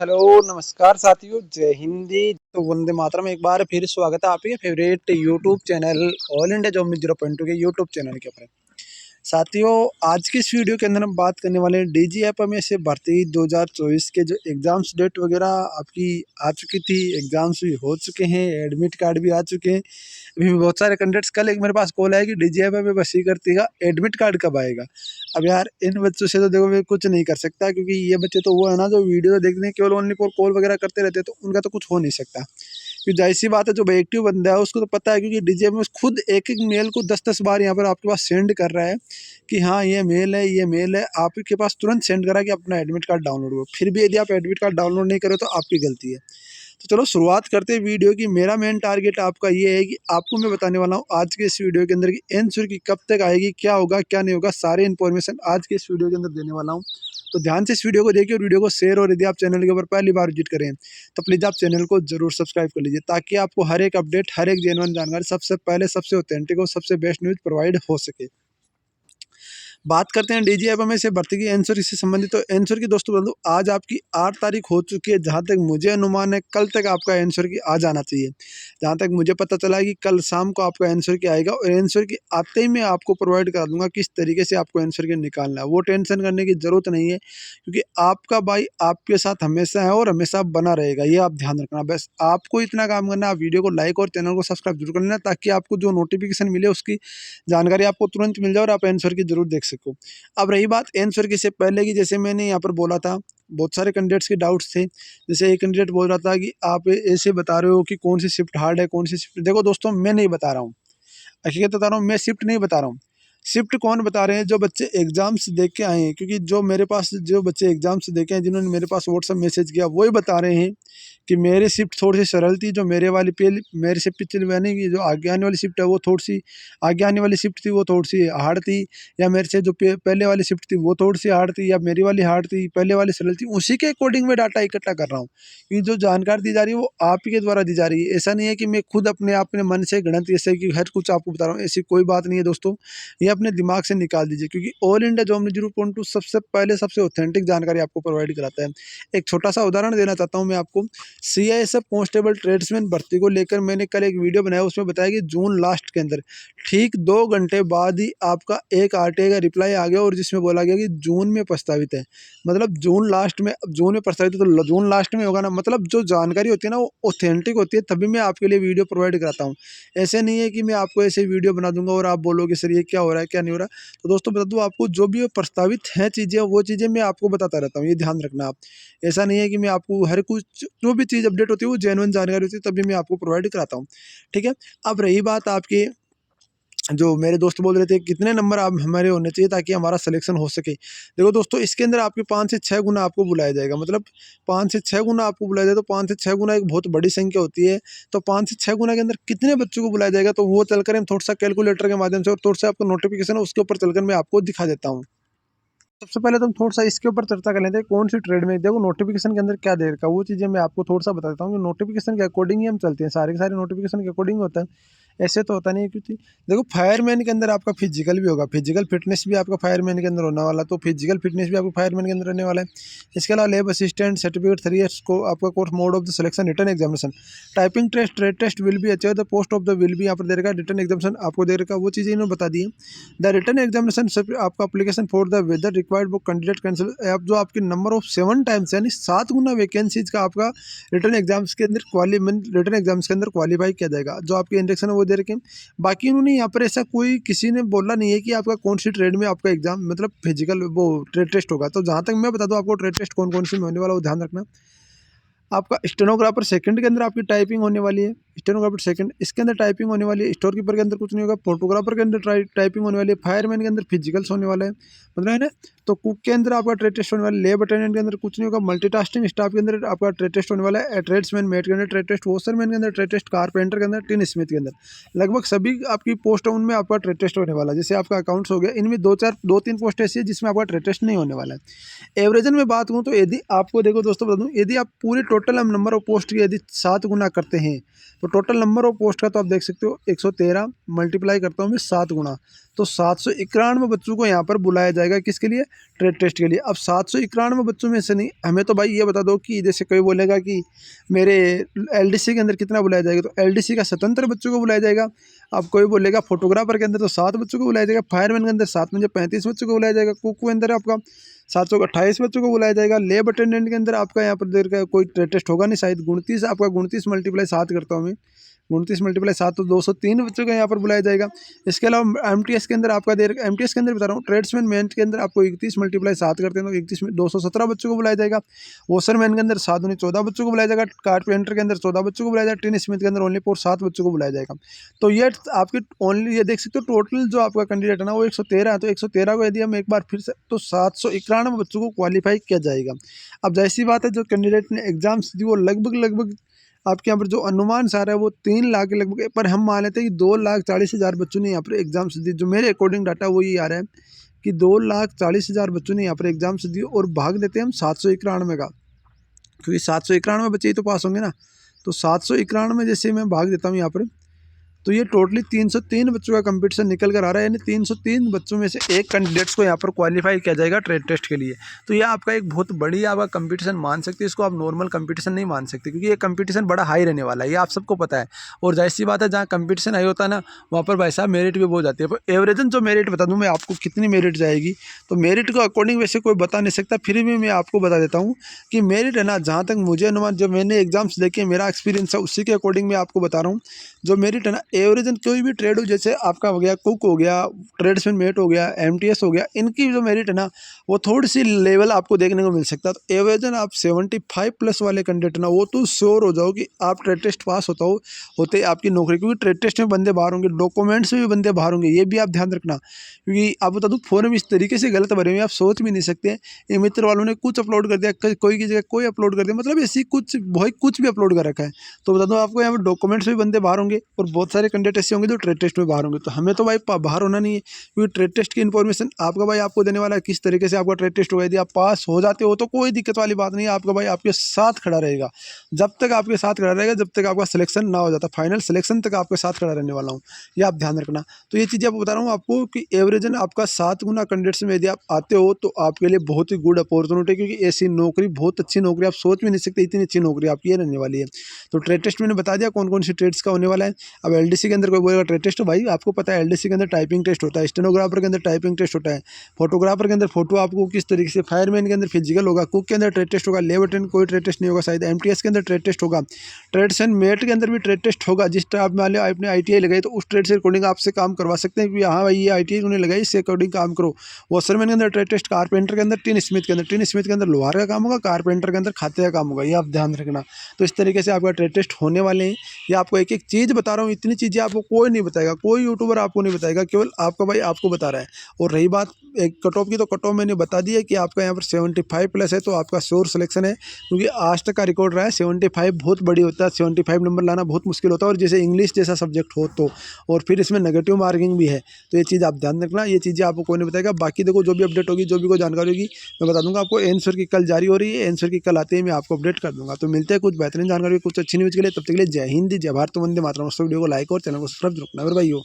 Hello, नमस्कार साथियों, जय हिंदी। तो वंदे मातरम। एक बार फिर स्वागत है आपके favourite YouTube channel all India job में 0.2 के यूट्यूब चैनल के ऊपर। साथियों, आज की इस वीडियो के अंदर हम बात करने वाले हैं डीजीएफ में से भर्ती 2024 के जो एग्ज़ाम्स डेट वगैरह आपकी आ चुकी थी, एग्ज़ाम्स भी हो चुके हैं, एडमिट कार्ड भी आ चुके हैं। अभी भी बहुत सारे कैंडिडेट्स, कल एक मेरे पास कॉल आया कि डीजीएफ में बस ये करती है एडमिट कार्ड कब आएगा। अब यार इन बच्चों से तो देखो मैं कुछ नहीं कर सकता, क्योंकि ये बच्चे तो वो है ना जो वीडियो देखने केवल ओनली फॉर कॉल वगैरह करते रहते हैं, तो उनका तो कुछ हो नहीं सकता। क्योंकि जाहिर सी बात है, जो एक्टिव बंदा है उसको तो पता है, क्योंकि डीजीएफ में खुद एक एक मेल को 10-10 बार यहाँ पर आपके पास सेंड कर रहा है कि हाँ ये मेल है, ये मेल है, आपके पास तुरंत सेंड करा कि अपना एडमिट कार्ड डाउनलोड करो। फिर भी यदि आप एडमिट कार्ड डाउनलोड नहीं करो तो आपकी गलती है। तो चलो शुरुआत करते हैं वीडियो की। मेरा मेन टारगेट आपका ये है कि आपको मैं बताने वाला हूँ आज के इस वीडियो के अंदर कि आंसर की कब तक आएगी, क्या होगा क्या नहीं होगा, सारी इन्फॉर्मेशन आज के इस वीडियो के अंदर देने वाला हूँ। तो ध्यान से इस वीडियो को देखिए और वीडियो को शेयर, और यदि आप चैनल के ऊपर पहली बार विजिट करें तो प्लीज़ आप चैनल को जरूर सब्सक्राइब कर लीजिए, ताकि आपको हर एक अपडेट, हर एक जेन्युइन जानकारी सबसे पहले, सबसे ऑथेंटिक और सबसे बेस्ट न्यूज़ प्रोवाइड हो सके। बात करते हैं डीजीएफएमएस से भर्ती की आंसर इससे संबंधित। तो आंसर की दोस्तों बता दूं, आज आपकी 8 तारीख हो चुकी है। जहां तक मुझे अनुमान है कल तक आपका आंसर की आ जाना चाहिए। जहां तक मुझे पता चला है कि कल शाम को आपका आंसर की आएगा, और आंसर की आते ही मैं आपको प्रोवाइड करा दूंगा किस तरीके से आपको आंसर की निकालना है। वो टेंशन करने की जरूरत नहीं है, क्योंकि आपका भाई आपके साथ हमेशा है और हमेशा बना रहेगा, ये आप ध्यान रखना। बस आपको इतना काम करना है, आप वीडियो को लाइक और चैनल को सब्सक्राइब जरूर कर लेना, ताकि आपको जो नोटिफिकेशन मिले उसकी जानकारी आपको तुरंत मिल जाए और आप आंसर की जरूर देख सको। अब रही बात आंसर की से पहले की, जैसे मैंने यहाँ पर बोला था, बहुत सारे कैंडिडेट्स के डाउट्स थे। जैसे एक कैंडिडेट बोल रहा था कि आप ऐसे बता रहे हो कि कौन सी शिफ्ट हार्ड है, कौन सी शिफ्ट। देखो दोस्तों, मैं नहीं बता रहा हूँ, हकीकत बता रहा हूँ, मैं शिफ्ट नहीं बता रहा हूँ। शिफ्ट कौन बता रहे हैं? जो बच्चे एग्जाम्स देख के आए हैं, क्योंकि जो मेरे पास जो बच्चे एग्जाम्स देखे हैं, जिन्होंने मेरे पास व्हाट्सअप मैसेज किया, वही बता रहे हैं कि मेरी शिफ्ट थोड़ी सी सरल थी। जो मेरे वाली पहले मेरे से पिछले यानी कि जो आगे आने वाली शिफ्ट है वो थोड़ी सी, आगे आने वाली शिफ्ट थी वो थोड़ी सी हार्ड थी, या मेरे से जो पहले वाली शिफ्ट थी वो थोड़ी सी हार्ड थी, या मेरी वाली हार्ड थी, पहले वाली सरल थी। उसी के अकॉर्डिंग मैं डाटा इकट्ठा कर रहा हूँ। ये जो जानकारी दी जा रही है वो आप ही के द्वारा दी जा रही है। ऐसा नहीं है कि मैं खुद अपने मन से गणित ऐसे कि हर कुछ आपको बता रहा हूँ, ऐसी कोई बात नहीं है दोस्तों। ये अपने दिमाग से निकाल दीजिए, क्योंकि ऑल इंडिया जॉब 0.2 सबसे पहले सबसे ऑथेंटिक जानकारी आपको प्रोवाइड कराता है। एक छोटा सा उदाहरण देना चाहता हूँ मैं आपको। सीआईएसएफ कांस्टेबल ट्रेड्समैन भर्ती को लेकर मैंने कल एक वीडियो बनाया, उसमें बताया कि जून लास्ट के अंदर ठीक 2 घंटे बाद ही आपका एक आरटीआई का रिप्लाई आ गया, और जिसमें बोला गया कि जून में प्रस्तावित है। मतलब जून लास्ट में, जून में प्रस्तावित है तो जून लास्ट में होगा ना। मतलब जो जानकारी होती है ना वो ऑथेंटिक होती है, तभी मैं आपके लिए वीडियो प्रोवाइड कराता हूँ। ऐसे नहीं है कि मैं आपको ऐसे वीडियो बना दूंगा और आप बोलोगे सर ये क्या हो रहा है, क्या नहीं हो रहा। तो दोस्तों बता दूं आपको, जो भी प्रस्तावित है चीज़ें, वो चीज़ें मैं आपको बताता रहता हूँ, ये ध्यान रखना आप। ऐसा नहीं है कि मैं आपको हर कुछ, जो भी चीज़ अपडेट होती है वो जेन्युइन जानकारी होती है, तभी मैं आपको प्रोवाइड कराता हूँ। ठीक है। अब रही बात आपकी, जो मेरे दोस्त बोल रहे थे कितने नंबर आप हमारे होने चाहिए ताकि हमारा सिलेक्शन हो सके। देखो दोस्तों, इसके अंदर आपके 5 से 6 गुना आपको बुलाया जाएगा। मतलब 5 से 6 गुना आपको बुलाया जाएगा, तो 5 से 6 गुना एक बहुत बड़ी संख्या होती है। तो 5 से 6 गुना के अंदर कितने बच्चों को बुलाया जाएगा, तो वो चलकर हम थोड़ा सा कैलकुलेटर के माध्यम से, और थोड़ा सा आपको नोटिफिकेशन है उसके ऊपर चलकर मैं आपको दिखा देता हूँ। सबसे पहले तो हम थोड़ा सा इसके ऊपर चर्चा कर लेते हैं, कौन सी ट्रेड में। देखो नोटिफिकेशन के अंदर क्या दे रखा है, वो चीज़ें मैं आपको थोड़ा सा बता देता हूँ कि नोटिफिकेशन के अकॉर्डिंग ही हम चलते हैं, सारे के सारे नोटिफिकेशन के अकॉर्डिंग होता है। ऐसे तो होता नहीं है, क्योंकि देखो फायरमैन के अंदर आपका फिजिकल भी होगा, फिजिकल फिटनेस भी आपका फायरमैन के अंदर होने वाला, तो फिजिकल फिटनेस भी आपको फायरमैन के अंदर रहने वाला है। इसके अलावा लैब असिस्टेंट सर्टिफिकेट 3 ईयर्स को आपका course, mode of the selection written examination, typing test, trade test will be achieve, the post of the will भी यहाँ पर दे रखा है, रिटन एग्जामिनेशन आपको दे रखा है, वो चीज़ें इन्होंने बता दी है। द रिटन एग्जामिनेशन आपका application for the whether required book candidate cancel, आप जो आपके नंबर ऑफ 7 टाइम्स यानी 7 गुना वैकेंसीज का आपका रिटन एग्जाम्स के अंदर रिटन एग्जाम्स के अंदर क्वालिफाई किया जाएगा। जो आपके इंडेक्शन है वो दे रखे हैं। बाकी उन्होंने यहाँ पर ऐसा कोई किसी ने बोला नहीं है कि आपका कौन सी ट्रेड में आपका एग्जाम मतलब फिजिकल वो ट्रेड टेस्ट होगा। तो जहाँ तक मैं बता दूँ आपको ट्रेड टेस्ट कौन कौन सी में होने वाला, वो ध्यान रखना। आपका स्टेनोग्राफर सेकंड के अंदर आपकी टाइपिंग होने वाली है, स्टेनोग्राफर सेकंड इसके अंदर टाइपिंग होने वाली है। स्टोर कीपर के अंदर कुछ नहीं होगा। फोटोग्राफर के अंदर टाइपिंग होने वाली है। फायरमैन के अंदर फिजिकल्स होने वाला है, मतलब है ना। तो कुक के अंदर आपका ट्रेड टेस्ट होने वाला है। लेब अटेंडेंट के अंदर कुछ नहीं होगा। मल्टीटास्किंग स्टाफ के अंदर आपका ट्रेड टेस्ट होने वाला है। ट्रेड्समैन मेट के अंदर ट्रेड टेस्ट, वॉशरमैन के अंदर ट्रेड टेस्ट, कारपेंटर के अंदर, टिन स्मिथ के अंदर लगभग सभी आपकी पोस्ट है उनमें आपका ट्रेड टेस्ट होने वाला है। जैसे आपका अकाउंट्स हो गया, इनमें 2-3 पोस्ट ऐसी है जिसमें आपका ट्रेड टेस्ट नहीं होने वाला है। एवरेजन में बात करूँ तो यदि आपको, देखो दोस्तों बता दूँ, यदि आप पूरे टोटल हम नंबर ऑफ पोस्ट की यदि 7 गुना करते हैं तो टोटल नंबर ऑफ पोस्ट का तो आप देख सकते हो 113 मल्टीप्लाई करता हूँ मैं 7 गुना, तो 791 बच्चों को यहाँ पर बुलाया जाएगा किसके लिए, ट्रेड टेस्ट के लिए। अब 791 बच्चों में से नहीं, हमें तो भाई ये बता दो कि जैसे कोई बोलेगा कि मेरे एलडीसी के अंदर कितना बुलाया जाएगा, तो एलडीसी का स्वतंत्र बच्चों को बुलाया जाएगा। अब कोई बोलेगा फोटोग्राफर के अंदर तो 7 बच्चों को बुलाया जाएगा, फायरमैन के अंदर 7 में 35 बच्चों को बुलाया जाएगा, कुक के अंदर आपका 728 बच्चों को बुलाया जाएगा, लैब अटेंडेंट के अंदर आपका यहाँ पर देर का कोई टेस्ट होगा नहीं शायद, 29 आपका 29 मल्टीप्लाई 7 करता हूँ मैं, 29 मल्टीप्लाई 7 तो 203 बच्चों को यहाँ पर बुलाया जाएगा। इसके अलावा एमटीएस के अंदर आपका एमटीएस के अंदर बता रहा हूँ, ट्रेड्समैन मैन के अंदर आपको 31 मल्टीप्लाई 7 करते हैं तो 31 में 217 बच्चों को बुलाया जाएगा। वॉशरमैन के अंदर 7 दूनी 14 बच्चों को बुलाया जाएगा, कारपेंटर के अंदर 14 बच्चों को बुलाया जाएगा, टिन स्मिथ के अंदर ओनली 7 बच्चों को बुलाया जाएगा। तो ये आपकी ओनली ये देख सकते हो टोटल जो आपका कैंडिडेट है ना वो 113 है, तो 113 को यदि हम एक बार फिर से तो 791 बच्चों को क्वालिफाई किया जाएगा। अब जैसी बात है जो कैंडिडेट ने एग्जाम्स दी वो लगभग आपके यहाँ पर जो अनुमान से आ रहा है वो 3 लाख के लगभग, पर हम मान लेते हैं कि 2,40,000 बच्चों ने यहाँ पर एग्जाम्स दी। जो मेरे अकॉर्डिंग डाटा वो ये आ रहा है कि 2,40,000 बच्चों ने यहाँ पर एग्जाम्स दी और भाग देते हैं हम 791 का, क्योंकि 791 बच्चे ही तो पास होंगे ना। तो 791 जैसे मैं भाग देता हूँ यहाँ पर, तो ये टोटली 303 बच्चों का कंपटीशन निकल कर आ रहा है, यानी 303 बच्चों में से एक कैंडिडेट्स को यहाँ पर क्वालिफाई किया जाएगा ट्रेड टेस्ट के लिए। तो ये आपका एक बहुत बड़ी आपका कंपटीशन मान सकते हैं, इसको आप नॉर्मल कंपटीशन नहीं मान सकते, क्योंकि ये कंपटीशन बड़ा हाई रहने वाला है, ये आप सबको पता है। और जाहिर सी बात है जहाँ कंपटीशन हाई होता है ना वहाँ पर भाई साहब मेरिट भी बहुत जाती है। पर एवरेजन जो मेरिट बता दूँ मैं आपको कितनी मेरिट जाएगी, तो मेरिट को अकॉर्डिंग वैसे कोई बता नहीं सकता, फिर भी मैं आपको बता देता हूँ कि मेरिट है ना, जहाँ तक मुझे अनुमान जब मैंने एग्जाम्स देखे मेरा एक्सपीरियंस है उसी के अकॉर्डिंग मैं आपको बता रहा हूँ। जो मेरिट है ना एवरेजन कोई भी ट्रेड हो, जैसे आपका हो गया कुक हो गया, ट्रेड्समैन मेट हो गया, एमटीएस हो गया, इनकी जो मेरिट है ना वो थोड़ी सी लेवल आपको देखने को मिल सकता है। तो एवरेजन आप 75 प्लस वाले कैंडिडेट ना वो तो श्योर हो जाओ कि आप ट्रेड टेस्ट पास होते आपकी नौकरी, क्योंकि ट्रेड टेस्ट में बंदे बाहर होंगे, डॉक्यूमेंट्स में भी बंदे बाहर होंगे, ये भी आप ध्यान रखना। क्योंकि आप बता दूँ फॉर्म इस तरीके से गलत भरे हुए आप सोच भी नहीं सकते। ये मित्र वालों ने कुछ अपलोड कर दिया, कोई की जगह कोई अपलोड कर दिया, मतलब ऐसी कुछ भी अपलोड कर रखा है। तो बता दूँ आपको यहाँ पर डॉक्यूमेंट्स में बंदे बाहर होंगे और बहुत सारे कैंडिडेट ऐसे होंगे जो ट्रेड टेस्ट में बाहर होंगे। तो हमें तो भाई बाहर होना नहीं है, क्योंकि ट्रेड टेस्ट की इन्फॉर्मेशन आपका भाई आपको देने वाला है किस तरीके से आपका ट्रेड टेस्ट होगा। यदि आप पास हो जाते हो तो कोई दिक्कत वाली बात नहीं है, आपका भाई आपके साथ खड़ा रहेगा, जब तक आपके साथ खड़ा रहेगा जब तक आपका सिलेक्शन ना हो जाता, फाइनल सिलेक्शन तक आपके साथ खड़ा रहने वाला हूँ, ये आप ध्यान रखना। तो ये चीज़ें आप बता रहा हूँ आपको कि एवरेजन आपका 7 गुना कैंडिडेट्स में यदि आप आते हो तो आपके लिए बहुत ही गुड अपॉर्चुनिटी, क्योंकि ऐसी नौकरी बहुत अच्छी नौकरी आप सोच भी नहीं सकते, इतनी अच्छी नौकरी आपकी ये रहने वाली है। तो ट्रेड टेस्ट मैंने बता दिया कौन कौन सी ट्रेड्स का होने वाला है। अब एलडीसी के अंदर कोई बोलेगा ट्रेड टेस्ट, तो भाई आपको पता है एलडीसी के अंदर टाइपिंग टेस्ट होता है, स्टेनोग्राफर के अंदर टाइपिंग टेस्ट होता है, फोटोग्राफर के अंदर फोटो आपको किस तरीके से, फायरमैन के अंदर फिजिकल होगा, कुक के अंदर ट्रेड टेस्ट होगा, लेबर अटेंडेंट कोई ट्रेड टेस्ट नहीं होगा शायद, एमटीएस के अंदर ट्रेड टेस्ट होगा, ट्रेड्समैन मेट के अंदर भी ट्रेड टेस्ट होगा। जिस टाइप आप मान लो आपने आईटीआई लगाई तो उस ट्रेड से अकॉर्डिंग आपसे काम करवा सकते हैं कि हाँ भाई ये आईटीआई उन्होंने लगाई इससे अकॉर्डिंग काम करो। वॉशरमैन के अंदर ट्रेड टेस्ट, कारपेंटर के अंदर, टिन स्मिथ के अंदर लोहार का काम होगा, कारपेंटर के अंदर खाते का काम होगा, ये आप ध्यान रखना। तो इस तरीके से आपका ट्रेड टेस्ट होने वाले हैं। ये आपको एक एक चीज़ बता रहा हूँ, इतनी चीज़ें आपको कोई नहीं बताएगा, कोई यूट्यूबर आपको नहीं बताएगा, केवल आपका भाई आपको बता रहा है। और रही बात एक कट ऑफ की, तो कट ऑफ मैंने बता दी है कि आपका यहाँ पर 75 प्लस है तो आपका श्योर सिलेक्शन है, क्योंकि आज तक का रिकॉर्ड रहा है 75 बहुत बड़ी होता है, 75 नंबर लाना बहुत मुश्किल होता है, और जैसे इंग्लिश जैसा सब्जेक्ट हो तो, और फिर इसमें नेगेटिव मार्किंग भी है। तो ये चीज़ आप ध्यान रखना, ये चीज़ें आपको कोई नहीं बताएगा। बाकी देखो जो भी अपडेट होगी, जो भी कोई जानकारी होगी मैं बता दूंगा आपको। आंसर की कल जारी हो रही है, आंसर की कल आते ही मैं आपको अपडेट कर दूंगा। तो मिलते हैं कुछ बेहतरीन जानकारी कुछ अच्छी न्यूज़ के लिए, तब तक के लिए जय हिंद, जय भारत, वंदे मातरम। वीडियो को लाइक और चैनल को सब्सक्राइब रखना भाई हो।